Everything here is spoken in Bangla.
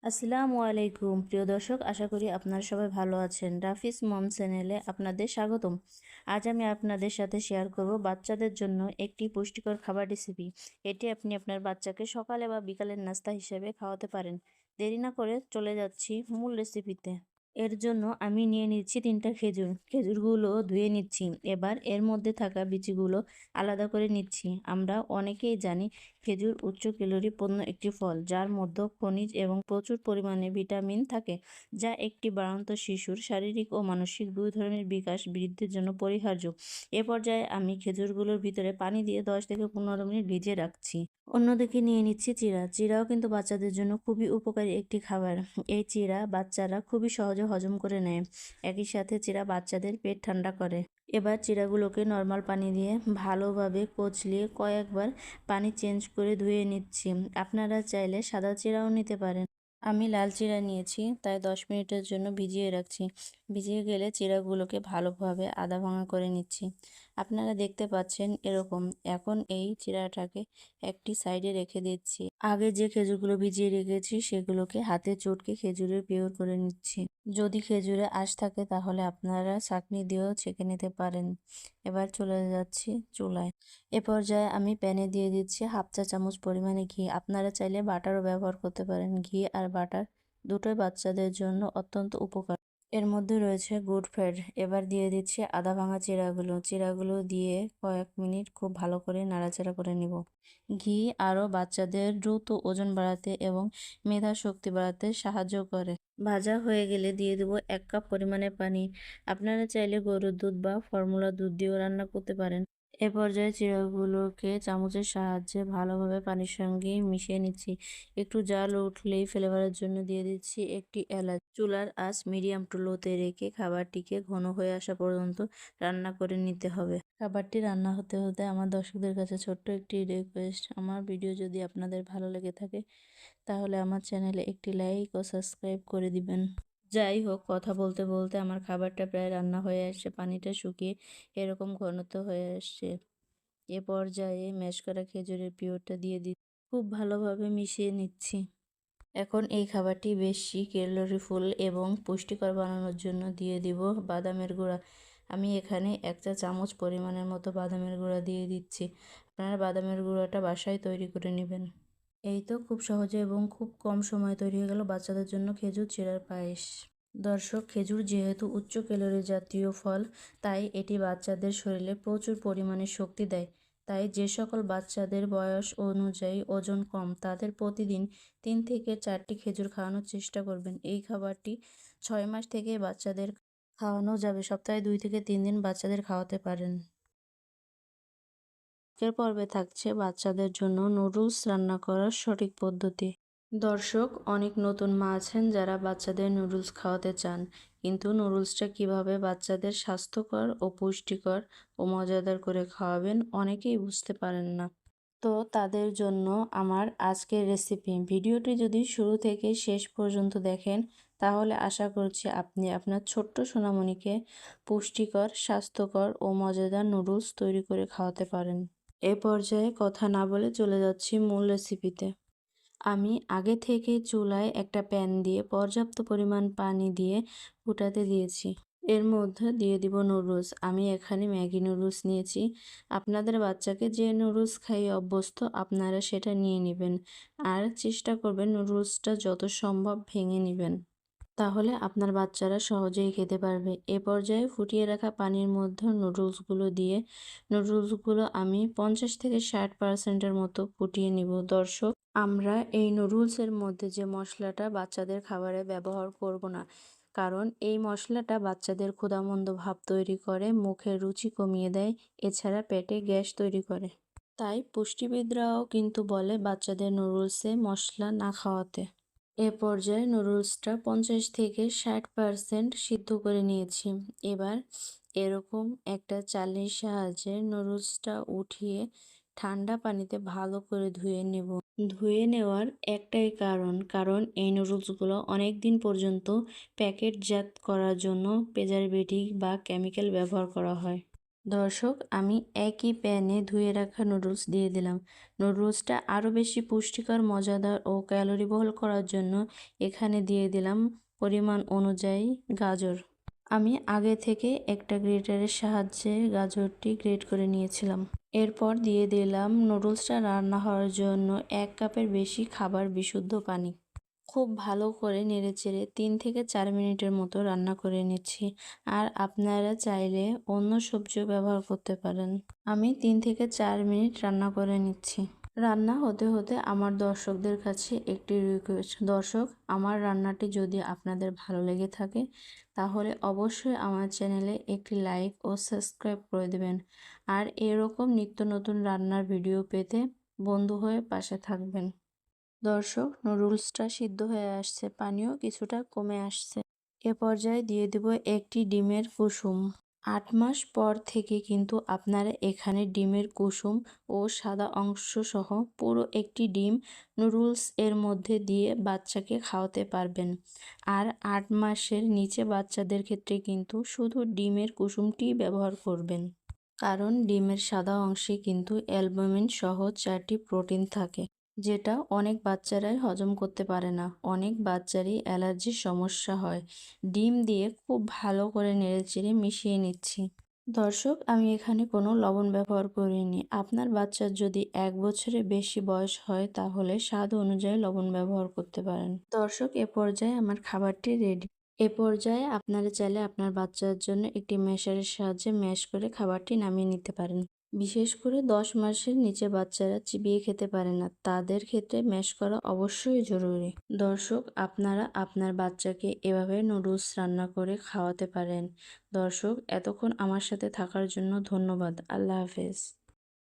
আসসালামু আলাইকুম প্রিয় দর্শক, আশা করি আপনারা সবাই ভালো আছেন। রাফিস মম চ্যানেলে আপনাদের স্বাগতম। আজ আমি আপনাদের সাথে শেয়ার করব বাচ্চাদের জন্য একটি পুষ্টিকর খাবার রেসিপি। এটি আপনি আপনার বাচ্চাকে সকালে বা বিকালের নাস্তা হিসেবে খাওয়াতে পারেন। দেরি না করে চলে যাচ্ছি মূল রেসিপিতে। এর জন্য আমি নিয়ে নিচ্ছি 3টা খেজুর। খেজুরগুলো ধুয়ে নিচ্ছি। এবার এর মধ্যে থাকা বিচিগুলো আলাদা করে নিচ্ছি। আমরা অনেকেই জানি খেজুর উচ্চ ক্যালোরিপূর্ণ একটি ফল, যার মধ্যে খনিজ এবং প্রচুর পরিমাণে ভিটামিন থাকে, যা একটি বাড়ন্ত শিশুর শারীরিক ও মানসিক দুই ধরনের বিকাশ বৃদ্ধির জন্য পরিহার্য। এ পর্যায়ে আমি খেজুরগুলোর ভিতরে পানি দিয়ে 10 থেকে 15 মিনিট ভিজিয়ে রাখছি। অন্যদিকে নিয়ে নিচ্ছি চিড়া। চিড়াও কিন্তু বাচ্চাদের জন্য খুবই উপকারী একটি খাবার। এই চিড়া বাচ্চারা খুবই সহজে হজম করে নেয়। একই সাথে চিড়া বাচ্চাদের পেট ঠান্ডা করে। এবার চিড়াগুলোকে নর্মাল পানি দিয়ে ভালোভাবে কচলিয়ে কয়েকবার পানি চেঞ্জ করে ধুয়ে নিচ্ছি। আপনারা চাইলে সাদা চিড়াও নিতে পারেন। আমি লাল চিড়া নিয়েছি, তাই 10 মিনিটের জন্য ভিজিয়ে রাখছি। ভিজিয়ে গেলে চিড়াগুলোকে ভালোভাবে আধা ভাঙা করে নিচ্ছি। আপনারা দেখতে পাচ্ছেন এরকম। এখন এই চিড়াটাকে একটি সাইডে রেখে দিচ্ছি। আগে যে খেজুরগুলো ভিজিয়ে রেখেছি সেগুলোকে হাতে চটকে খেজুরের পিওর করে নিচ্ছি। যদি খেজুরে আঁশ থাকে তাহলে আপনারা ছাঁকনি দিয়েও ছেঁকে নিতে পারেন। এবার চলে যাচ্ছি চুলায়। এ পর্যায়ে আমি প্যানে দিয়ে দিচ্ছি হাফ চা চামচ পরিমাণে ঘি। আপনারা চাইলে বাটারও ব্যবহার করতে পারেন। ঘি আর বাটার দুটোই বাচ্চাদের জন্য অত্যন্ত উপকার। এর মধ্যে রয়েছে গুড ফ্যাট। এবার দিয়ে দিচ্ছি আধা ভাঙা চিড়াগুলো। চিড়াগুলো দিয়ে কয়েক মিনিট খুব ভালো করে নাড়াচাড়া করে নিব। ঘি আরও বাচ্চাদের দ্রুত ওজন বাড়াতে এবং মেধা শক্তি বাড়াতে সাহায্য করে। ভাজা হয়ে গেলে দিয়ে দেবো 1 কাপ পরিমাণে পানি। আপনারা চাইলে গরুর দুধ বা ফর্মুলা দুধ দিয়েও রান্না করতে পারেন। এ পর্যায়ে চিড়াগুলোকে চামচের সাহায্যে ভালোভাবে পানির সঙ্গে মিশিয়ে নিচ্ছি। একটু জাল উঠলেই ফ্লেভারের জন্য দিয়ে দিচ্ছি একটি এলাচ। চুলার আঁচ মিডিয়াম টু লোতে রেখে খাবারটিকে ঘন হয়ে আসা পর্যন্ত রান্না করে নিতে হবে। খাবারটি রান্না হতে হতে আমার দর্শকদের কাছে ছোট্ট একটি রিকোয়েস্ট, আমার ভিডিও যদি আপনাদের ভালো লেগে থাকে তাহলে আমার চ্যানেলে একটি লাইক ও সাবস্ক্রাইব করে দিবেন। যাই হোক, কথা বলতে বলতে আমার খাবারটা প্রায় রান্না হয়ে আসছে। পানিটা শুকিয়ে এরকম ঘনত্ব হয়ে আসছে। এ পর্যায়ে ম্যাশ করা খেজুরের পিওরটা দিয়ে খুব ভালোভাবে মিশিয়ে নিচ্ছি। এখন এই খাবারটি বেশি ক্যালোরিফুল এবং পুষ্টিকর বানানোর জন্য দিয়ে দিব বাদামের গুঁড়া। আমি এখানে 1 চা চামচ পরিমাণের মতো বাদামের গুঁড়া দিয়ে দিচ্ছি। আপনারা বাদামের গুঁড়াটা বাসায় তৈরি করে নেবেন। এই তো খুব সহজে এবং খুব কম সময়ে তৈরি হয়ে গেল বাচ্চাদের জন্য খেজুর চিড়ার পায়েস। দর্শক, খেজুর যেহেতু উচ্চ ক্যালোরি জাতীয় ফল, তাই এটি বাচ্চাদের শরীরে প্রচুর পরিমাণে শক্তি দেয়। তাই যে সকল বাচ্চাদের বয়স অনুযায়ী ওজন কম, তাদের প্রতিদিন 3 থেকে 4টি খেজুর খাওয়ানোর চেষ্টা করবেন। এই খাবারটি 6 মাস থেকে বাচ্চাদের খাওয়ানো যাবে। সপ্তাহে 2 থেকে 3 দিন বাচ্চাদের খাওয়াতে পারেন। আজকের পর্বে থাকছে বাচ্চাদের জন্য নুডলস রান্না করার সঠিক পদ্ধতি। দর্শক, অনেক নতুন মা আছেন যারা বাচ্চাদের নুডলস খাওয়াতে চান, কিন্তু নুডলসটা কিভাবে বাচ্চাদের স্বাস্থ্যকর ও পুষ্টিকর ও মজাদার করে খাওয়াবেন অনেকেই বুঝতে পারেন না। তো তাদের জন্য আমার আজকের রেসিপি। ভিডিওটি যদি শুরু থেকে শেষ পর্যন্ত দেখেন তাহলে আশা করছি আপনি আপনার ছোট্ট সোনামণিকে পুষ্টিকর, স্বাস্থ্যকর ও মজাদার নুডলস তৈরি করে খাওয়াতে পারেন। এ পর্যায়ে কথা না বলে চলে যাচ্ছি মূল রেসিপিতে। আমি আগে থেকে চুলায় একটা প্যান দিয়ে পর্যাপ্ত পরিমাণ পানি দিয়ে ফুটাতে দিয়েছি। এর মধ্যে দিয়ে দিব নুডলস। আমি এখানে ম্যাগি নুডলস নিয়েছি। আপনাদের বাচ্চাকে যে নুডলস খাইয়ে অভ্যস্ত আপনারা সেটা নিয়ে নেবেন। আর চেষ্টা করবেন নুডলসটা যত সম্ভব ভেঙে নেবেন। তাহলে আপনার বাচ্চারা সহজেই খেতে পারবে। এ পর্যায়ে ফুটিয়ে রাখা পানির মধ্যে নুডলসগুলো আমি 50 থেকে 60% মতো ফুটিয়ে নিব। দর্শক, আমরা এই নুডলসের মধ্যে যে মশলাটা বাচ্চাদের খাবারে ব্যবহার করব না, কারণ এই মশলাটা বাচ্চাদের ক্ষুধামন্দ ভাব তৈরি করে, মুখের রুচি কমিয়ে দেয়, এছাড়া পেটে গ্যাস তৈরি করে। তাই পুষ্টিবিদরাও কিন্তু বলে বাচ্চাদের নুডলসে মশলা না খাওয়াতে। এ পর্যায়ে নুডলসটা 50 থেকে 60% সিদ্ধ করে নিয়েছি। এবার এরকম একটা চালনির সাহায্যে নুডলসটা উঠিয়ে ঠান্ডা পানিতে ভালো করে ধুয়ে নেব। ধুয়ে নেওয়ার একটাই কারণ এই নুডলসগুলো অনেক দিন পর্যন্ত প্যাকেটজাত করার জন্য প্রিজারভেটিভ বা কেমিক্যাল ব্যবহার করা হয়। দর্শক, আমি একই প্যানে ধুয়ে রাখা নুডলস দিয়ে দিলাম। নুডলসটা আরও বেশি পুষ্টিকর, মজাদার ও ক্যালোরিবহুল করার জন্য এখানে দিয়ে দিলাম পরিমাণ অনুযায়ী গাজর। আমি আগে থেকে একটা গ্রেটারের সাহায্যে গাজরটি গ্রেট করে নিয়েছিলাম। এরপর দিয়ে দিলাম নুডলসটা রান্না হওয়ার জন্য 1 কাপের বেশি খাবার বিশুদ্ধ পানি। খুব ভালো করে নেড়েচেড়ে 3 থেকে 4 মিনিটের মতো রান্না করে নিচ্ছি। আর আপনারা চাইলে অন্য সবজিও ব্যবহার করতে পারেন। আমি 3 থেকে 4 মিনিট রান্না করে নিচ্ছি। রান্না হতে হতে আমার দর্শকদের কাছে একটি রিকোয়েস্ট। দর্শক, আমার রান্নাটি যদি আপনাদের ভালো লেগে থাকে তাহলে অবশ্যই আমার চ্যানেলে একটি লাইক ও সাবস্ক্রাইব করে দেবেন। আর এরকম নিত্য নতুন রান্নার ভিডিও পেতে বন্ধু হয়ে পাশে থাকবেন। দর্শক, নুডলসটা সিদ্ধ হয়ে আসছে, পানিও কিছুটা কমে আসছে। এ পর্যায়ে দিয়ে দেব একটি ডিমের কুসুম। 8 মাস পর থেকে কিন্তু আপনারা এখানে ডিমের কুসুম ও সাদা অংশ সহ পুরো একটি ডিম নুডলস এর মধ্যে দিয়ে বাচ্চাকে খাওয়াতে পারবেন। আর 8 মাসের নিচে বাচ্চাদের ক্ষেত্রে কিন্তু শুধু ডিমের কুসুমটি ব্যবহার করবেন, কারণ ডিমের সাদা অংশে কিন্তু অ্যালবুমিন সহ 4টি প্রোটিন থাকে, যেটা অনেক বাচ্চারাই হজম করতে পারে না। অনেক বাচ্চারই অ্যালার্জির সমস্যা হয়। ডিম দিয়ে খুব ভালো করে নেড়েচেড়ে মিশিয়ে নিচ্ছি। দর্শক, আমি এখানে কোনো লবণ ব্যবহার করিনি। আপনার বাচ্চার যদি 1 বছরের বেশি বয়স হয় তাহলে স্বাদ অনুযায়ী লবণ ব্যবহার করতে পারেন। দর্শক, এ পর্যায়ে আমার খাবারটি রেডি। এ পর্যায়ে আপনারা চাইলে আপনার বাচ্চার জন্য একটি ম্যাশারের সাহায্যে ম্যাশ করে খাবারটি নামিয়ে নিতে পারেন। বিশেষ করে 10 মাসের নিচে বাচ্চারা চিবিয়ে খেতে পারে না, তাদের ক্ষেত্রে ম্যাশ করা অবশ্যই জরুরি। দর্শক, আপনারা আপনার বাচ্চাকে এভাবে নুডলস রান্না করে খাওয়াতে পারেন। দর্শক, এতক্ষণ আমার সাথে থাকার জন্য ধন্যবাদ। আল্লাহ হাফেজ।